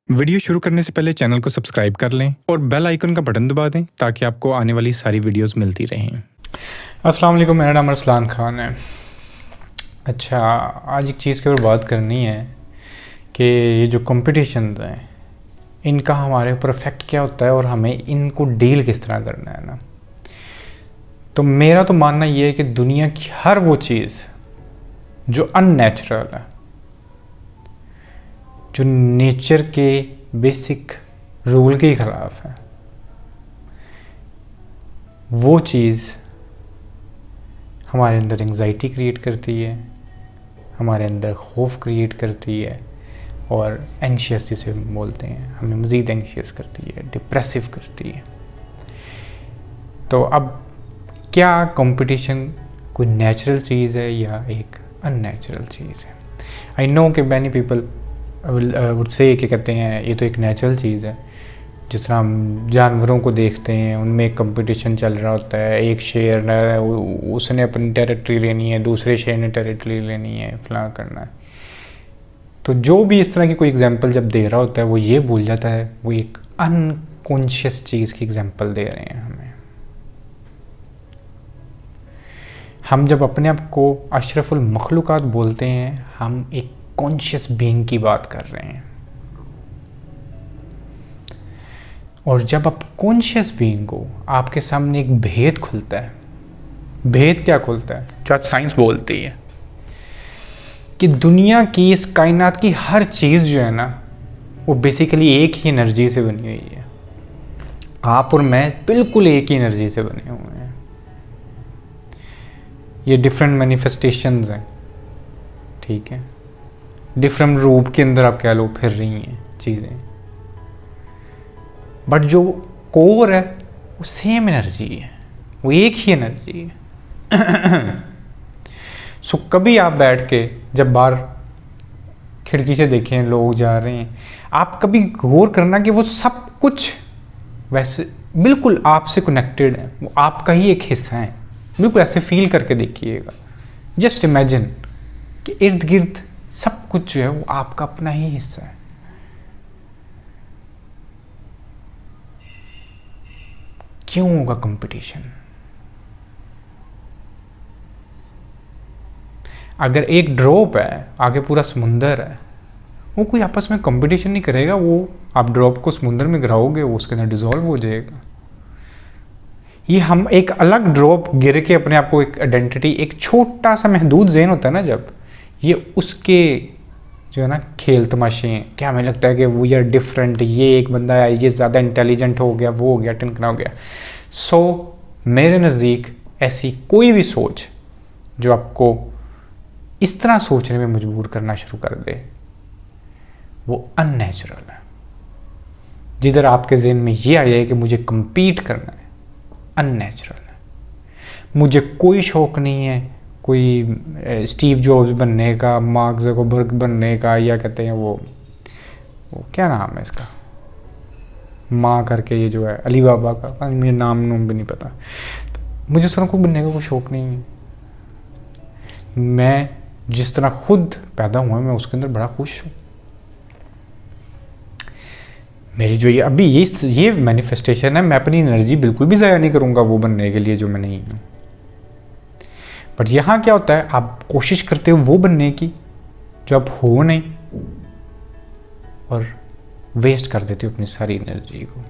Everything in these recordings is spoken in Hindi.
वीडियो शुरू करने से पहले चैनल को सब्सक्राइब कर लें और बेल आइकन का बटन दबा दें ताकि आपको आने वाली सारी वीडियोस मिलती रहें। अस्सलाम वालेकुम, मेरा नाम अरसलान ख़ान है। अच्छा, आज एक चीज़ के ऊपर बात करनी है कि ये जो कंपटीशन हैं इनका हमारे ऊपर इफ़ेक्ट क्या होता है और हमें इनको डील किस तरह करना है ना। तो मेरा तो मानना ये है कि दुनिया की हर वो चीज़ जो अननेचुरल है, जो नेचर के बेसिक रूल के ख़िलाफ़ है, वो चीज़ हमारे अंदर एंजाइटी क्रिएट करती है, हमारे अंदर खौफ क्रिएट करती है और एंशियस जिसे बोलते हैं, हमें मज़ीद एंशियस करती है, डिप्रेसिव करती है। तो अब क्या कंपटीशन कोई नेचुरल चीज़ है या एक अननेचुरल चीज़ है? आई नो कि मैनी पीपल वुड से कि कहते हैं ये तो एक नेचुरल चीज़ है। जिस तरह हम जानवरों को देखते हैं, उनमें एक कंपटीशन चल रहा होता है, एक शेर उसने अपनी टेरिटरी लेनी है, दूसरे शेर ने टेरिटरी लेनी है, फलां करना है। तो जो भी इस तरह की कोई एग्जांपल जब दे रहा होता है वो ये भूल जाता है वो एक अनकॉन्शियस चीज़ की एग्जांपल दे रहे हैं हमें। हम जब अपने आप को अशरफुल मखलूक़ात बोलते हैं, हम एक कॉन्शियस बीइंग की बात कर रहे हैं। और जब आप कॉन्शियस बीइंग हो, आपके सामने एक भेद खुलता है। भेद क्या खुलता है? जो आज साइंस बोलती है कि दुनिया की, इस कायनात की हर चीज़ जो है ना, वो बेसिकली एक ही एनर्जी से बनी हुई है। आप और मैं बिल्कुल एक ही एनर्जी से बने हुए हैं। ये डिफरेंट मैनिफेस्टेशंस हैं, ठीक है, डिफरेंट रूप के अंदर आप कह लो फिर रही हैं चीज़ें, बट जो कोर है वो सेम एनर्जी है, वो एक ही एनर्जी है। सो कभी आप बैठ के जब बाहर खिड़की से देखें लोग जा रहे हैं, आप कभी गौर करना कि वो सब कुछ वैसे बिल्कुल आपसे कनेक्टेड है, वो आपका ही एक हिस्सा है। बिल्कुल ऐसे फील करके देखिएगा। जस्ट इमेजिन कि इर्द गिर्द सब कुछ जो है वो आपका अपना ही हिस्सा है। क्यों होगा कंपटीशन? अगर एक ड्रॉप है, आगे पूरा समुंदर है, वो कोई आपस में कंपटीशन नहीं करेगा। वो आप ड्रॉप को समुंदर में गिराओगे, वो उसके अंदर डिजॉल्व हो जाएगा। ये हम एक अलग ड्रॉप गिर के अपने आप को एक आइडेंटिटी, एक छोटा सा महदूद ज़हन होता है ना, जब ये उसके जो है ना खेल तमाशे हैं, क्या हमें लगता है कि वी आर डिफरेंट, ये एक बंदा है, ये ज़्यादा इंटेलिजेंट हो गया, वो हो गया, टिनकना हो गया। सो मेरे नज़दीक ऐसी कोई भी सोच जो आपको इस तरह सोचने में मजबूर करना शुरू कर दे, वो अननेचुरल है। जिधर आपके जहन में ये आ जाए कि मुझे compete करना है, अननेचुरल है। मुझे कोई शौक़ नहीं है कोई स्टीव जॉब्स बनने का, मार्क ज़करबर्ग बनने का, या कहते हैं वो क्या नाम है इसका, माँ करके ये जो है अली बाबा का, मुझे नाम भी नहीं पता। तो मुझे इस तरह को बनने का कोई शौक़ नहीं है। मैं जिस तरह खुद पैदा हुआ मैं उसके अंदर बड़ा खुश हूँ। मेरी जो ये अभी ये मैनिफेस्टेशन है, मैं अपनी एनर्जी बिल्कुल भी ज़ाया नहीं करूँगा वो बनने के लिए जो मैं नहीं हूँ। बट यहाँ क्या होता है, आप कोशिश करते हो वो बनने की जो आप हो नहीं, और वेस्ट कर देते हो अपनी सारी एनर्जी को।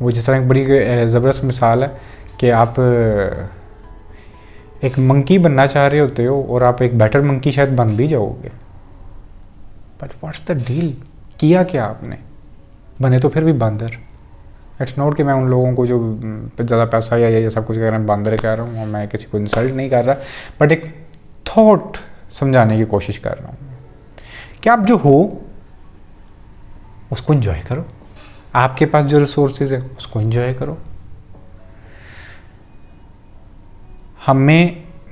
वो जिस तरह एक बड़ी ज़बरदस्त मिसाल है कि आप एक मंकी बनना चाह रहे होते हो और आप एक बेटर मंकी शायद बन भी जाओगे, बट व्हाट्स द डील? किया क्या आपने? बने तो फिर भी बंदर। इट्स नॉट कि मैं उन लोगों को जो ज़्यादा पैसा या ये सब कुछ कह रहे हैं बंदर कह रहा हूँ, और मैं किसी को इंसल्ट नहीं कर रहा, बट एक थॉट समझाने की कोशिश कर रहा हूँ कि आप जो हो उसको एंजॉय करो। आपके पास जो रिसोर्सेज है उसको एंजॉय करो।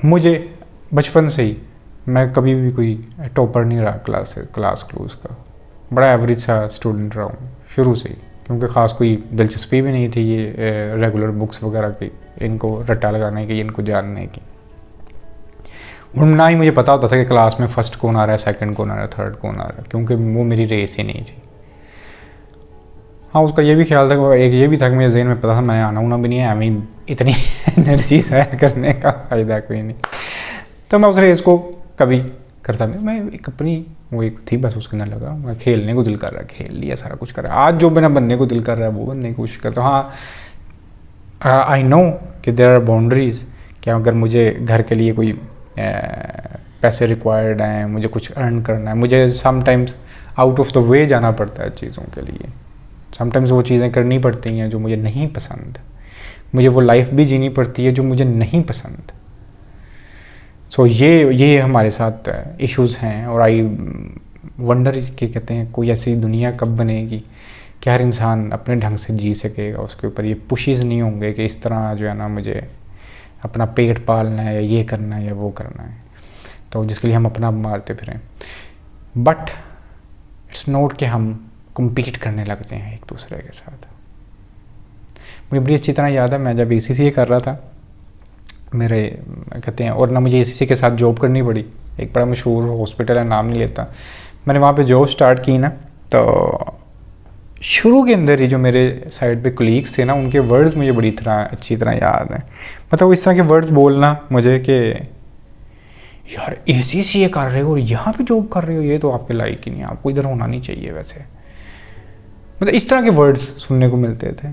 मुझे बचपन से ही मैं कभी भी कोई टॉपर नहीं रहा क्लास का, बड़ा एवरेज सा स्टूडेंट रहा हूँ शुरू से ही, क्योंकि ख़ास कोई दिलचस्पी भी नहीं थी ये रेगुलर बुक्स वगैरह की, इनको रट्टा लगाने की, इनको जानने की। और ना ही मुझे पता होता था कि क्लास में फर्स्ट कौन आ रहा है, सेकंड कौन आ रहा है, थर्ड कौन आ रहा है, क्योंकि वो मेरी रेस ही नहीं थी। हाँ, उसका ये भी ख्याल था, एक ये भी था कि मेरे जहन में पता था मैं आना उना भी नहीं है, हमें इतनी एनर्जी ज़ाया करने का फ़ायदा कोई नहीं। तो मैं उस रेस को कभी करता नहीं, मैं एक अपनी वो एक थी बस उसके अंदर लगा, मैं खेलने को दिल कर रहा है, खेल लिया, सारा कुछ कर रहा है। आज जो मेरा बनने को दिल कर रहा है वो बनने की कोशिश करता हूँ। हाँ, आई नो कि देयर आर बाउंड्रीज़, कि अगर मुझे घर के लिए कोई पैसे रिक्वायर्ड हैं, मुझे कुछ अर्न करना है, मुझे sometimes out of the way जाना पड़ता है चीज़ों के लिए, समटाइम्स वो चीज़ें करनी पड़ती हैं जो मुझे नहीं पसंद, मुझे वो लाइफ भी जीनी पड़ती है जो मुझे नहीं पसंद। सो ये हमारे साथ इश्यूज़ हैं। और आई वंडर कि कहते हैं कोई ऐसी दुनिया कब बनेगी कि हर इंसान अपने ढंग से जी सकेगा, उसके ऊपर ये पुशेज़ नहीं होंगे कि इस तरह जो है ना मुझे अपना पेट पालना है या ये करना है या वो करना है, तो जिसके लिए हम अपना मारते फिरें। बट इट्स नॉट कि हम कम्पीट करने लगते हैं एक दूसरे के साथ। मुझे बड़ी अच्छी तरह याद है, मैं जब ACCA कर रहा था, मेरे कहते हैं, और ना मुझे ACCA के साथ जॉब करनी पड़ी, एक बड़ा मशहूर हॉस्पिटल है, नाम नहीं लेता, मैंने वहाँ पे जॉब स्टार्ट की ना, तो शुरू के अंदर ही जो मेरे साइड पे कोलीग्स थे ना, उनके वर्ड्स मुझे बड़ी तरह अच्छी तरह याद हैं। मतलब इस तरह के वर्ड्स बोलना मुझे कि यार ACCA कर रहे हो और यहाँ पे जॉब कर रहे हो, ये तो आपके लायक ही नहीं, आपको इधर होना नहीं चाहिए वैसे। मतलब इस तरह के वर्ड्स सुनने को मिलते थे,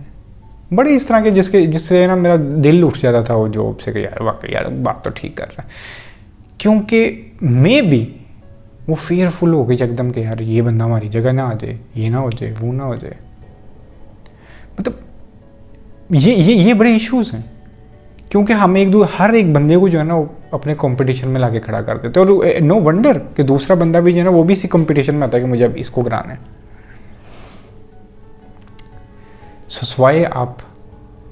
बड़े इस तरह के जिससे ना मेरा दिल उठ जाता था वो जॉब से कि यार वाकई यार बात तो ठीक कर रहा है। क्योंकि मे भी वो फेयरफुल हो गई एकदम कि यार ये बंदा हमारी जगह ना आ जाए, ये ना हो जाए, वो ना हो जाए। मतलब ये बड़े इश्यूज़ हैं, क्योंकि हम हर एक बंदे को जो है ना वो अपने कंपटीशन में लाके खड़ा कर देते हैं। और नो वंडर कि दूसरा बंदा भी जो है ना वो भी इसी कंपटीशन में आता है कि मुझे अब इसको कराना है। सो स्वाय आप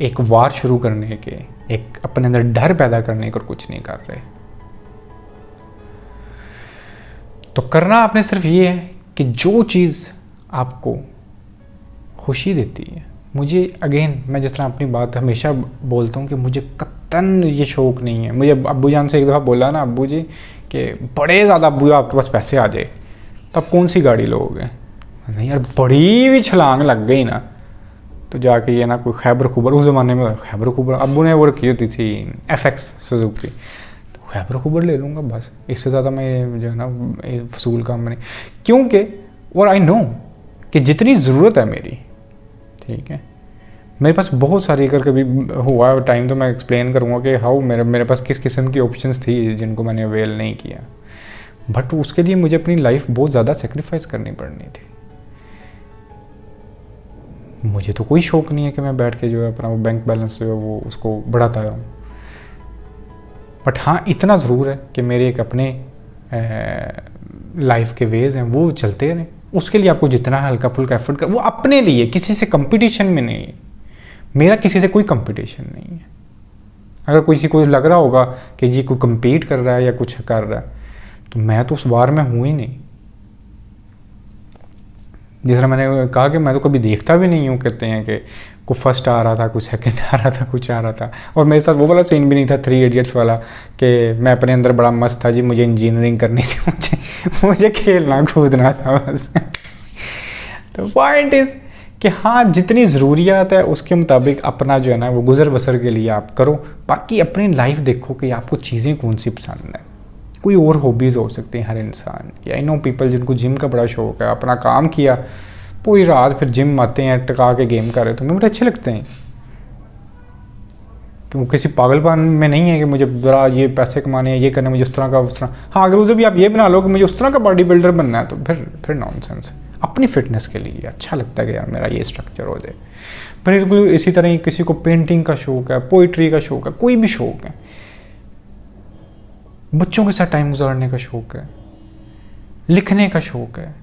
एक वार शुरू करने के, एक अपने अंदर डर पैदा करने को कुछ नहीं कर रहे। तो करना आपने सिर्फ ये है कि जो चीज़ आपको खुशी देती है। मुझे अगेन मैं जिस तरह अपनी बात हमेशा बोलता हूँ कि मुझे कतन ये शौक़ नहीं है। मुझे अब्बू जान से एक दफ़ा बोला ना अब्बू जी कि बड़े ज़्यादा अब्बू आपके पास पैसे आ जाए तो आप कौन सी गाड़ी लोगे? नहीं यार, बड़ी भी छलांग लग गई ना तो जाके ये ना कोई खैबर खुबर, उस ज़माने में खैबर खुबर अब्बू ने वो रखी होती थी FX सुजुकी, तो खैबर खुबर ले लूँगा बस, इससे ज़्यादा मैं जो है ना फजूल काम नहीं। क्योंकि और आई नो कि जितनी ज़रूरत है मेरी, ठीक है, मेरे पास बहुत सारी, अगर कभी हुआ टाइम तो मैं एक्सप्लेन करूँगा कि हाउ मेरे पास किस किस्म की ऑप्शंस थी जिनको मैंने अवेल नहीं किया। बट उसके लिए मुझे अपनी लाइफ बहुत ज़्यादा सेक्रीफाइस करनी पड़नी थी। मुझे तो कोई शौक़ नहीं है कि मैं बैठ के जो है अपना वो बैंक बैलेंस जो है वो उसको बढ़ाता रहूँ। बट हाँ, इतना ज़रूर है कि मेरे एक अपने लाइफ के वेज़ हैं वो चलते रहें। उसके लिए आपको जितना हल्का फुल्का एफर्ट कर, वो अपने लिए, किसी से कंपटीशन में नहीं है। मेरा किसी से कोई कंपटीशन नहीं है। अगर किसी को लग रहा होगा कि जी कोई compete कर रहा है या कुछ कर रहा है, तो मैं तो उस वार में हूँ ही नहीं। जिस तरह मैंने कहा कि मैं तो कभी देखता भी नहीं हूँ, कहते हैं कि कोई फर्स्ट आ रहा था, कोई सेकंड आ रहा था, कुछ आ रहा था। और मेरे साथ वो वाला सीन भी नहीं था 3 इडियट्स वाला कि मैं अपने अंदर बड़ा मस्त था जी, मुझे इंजीनियरिंग करनी थी, मुझे खेलना कूदना था बस। तो पॉइंट इज़ कि हाँ, जितनी ज़रूरियात है उसके मुताबिक अपना जो है ना वो गुजर बसर के लिए आप करो। बाकी अपनी लाइफ देखो कि आपको चीज़ें कौन सी पसंद है। कोई और हॉबीज़ हो सकती हैं हर इंसान की। आई नो पीपल जिनको जिम का बड़ा शौक़ है, अपना काम किया पूरी रात, फिर जिम आते हैं टका के गेम कर रहे, तो मुझे बड़े अच्छे लगते हैं। कि वो किसी पागलपन में नहीं है कि मुझे बड़ा ये पैसे कमाने हैं, ये करने, मुझे उस तरह का उस तरह। हाँ, अगर उधर भी आप ये बना लो कि मुझे उस तरह का बॉडी बिल्डर बनना है तो फिर नॉनसेंस है। अपनी फिटनेस के लिए अच्छा लगता है कि यार मेरा ये स्ट्रक्चर हो जाए। बिल्कुल इसी तरह ही किसी को पेंटिंग का शौक़ है, पोइट्री का शौक़ है, कोई भी शौक़ है, बच्चों के साथ टाइम गुजारने का शौक़ है, लिखने का शौक़ है,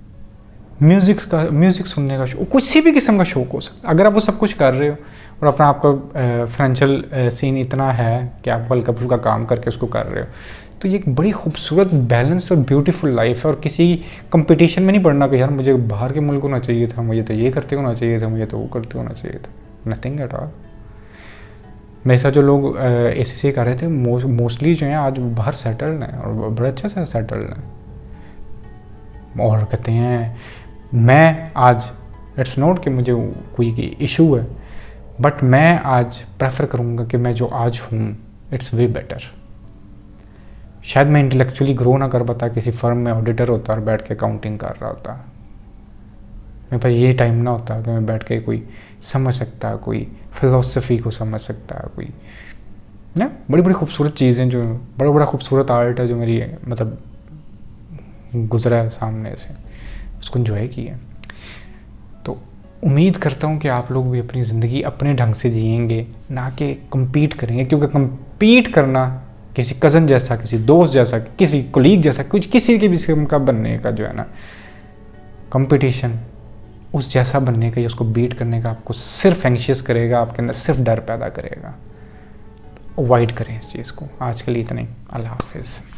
म्यूज़िक सुनने का शौक़, किसी भी किस्म का शौक़ हो सकता है। अगर आप वो सब कुछ कर रहे हो और अपना आपका फाइनेंशियल सीन इतना है कि आप हल्का फुल्का काम करके उसको कर रहे हो, तो ये एक बड़ी खूबसूरत बैलेंस और ब्यूटीफुल लाइफ है। और किसी कंपटीशन में नहीं पड़ना कि यार मुझे बाहर के मुल्क होना चाहिए था, मुझे तो ये करते होना चाहिए था, मुझे तो वो करते होना चाहिए था। Nothing at all. मेरे साथ जो लोग ACCA कर रहे थे मोस्टली जो हैं आज बाहर सेटल्ड हैं और बड़े अच्छे से सेटल्ड हैं और कहते हैं मैं आज इट्स नॉट कि मुझे कोई इशू है, बट मैं आज प्रेफर करूँगा कि मैं जो आज हूँ इट्स वे बेटर। शायद मैं इंटेलेक्चुअली ग्रो ना कर पाता, किसी फर्म में ऑडिटर होता और बैठ के अकाउंटिंग कर रहा होता, मेरे पास ये टाइम ना होता कि मैं बैठ के कोई समझ सकता, कोई फिलोसफी को समझ सकता, कोई ना बड़ी बड़ी खूबसूरत चीज़ें जो बड़ा बड़ा खूबसूरत आर्ट है जो मेरी मतलब गुजरा है सामने से, उसको इन्जॉय किया। तो उम्मीद करता हूँ कि आप लोग भी अपनी ज़िंदगी अपने ढंग से जिएंगे, ना कि कम्पीट करेंगे, क्योंकि कम्पीट करना किसी कज़न जैसा, किसी दोस्त जैसा, किसी कोलीग जैसा, कुछ किसी के भी किस्म का बनने का जो है ना कंपटीशन, उस जैसा बनने का या उसको बीट करने का आपको सिर्फ एंग्शियस करेगा, आपके अंदर सिर्फ डर पैदा करेगा। अवॉइड करें इस चीज़ को। आज के लिए इतना ही। अल्लाह हाफिज़।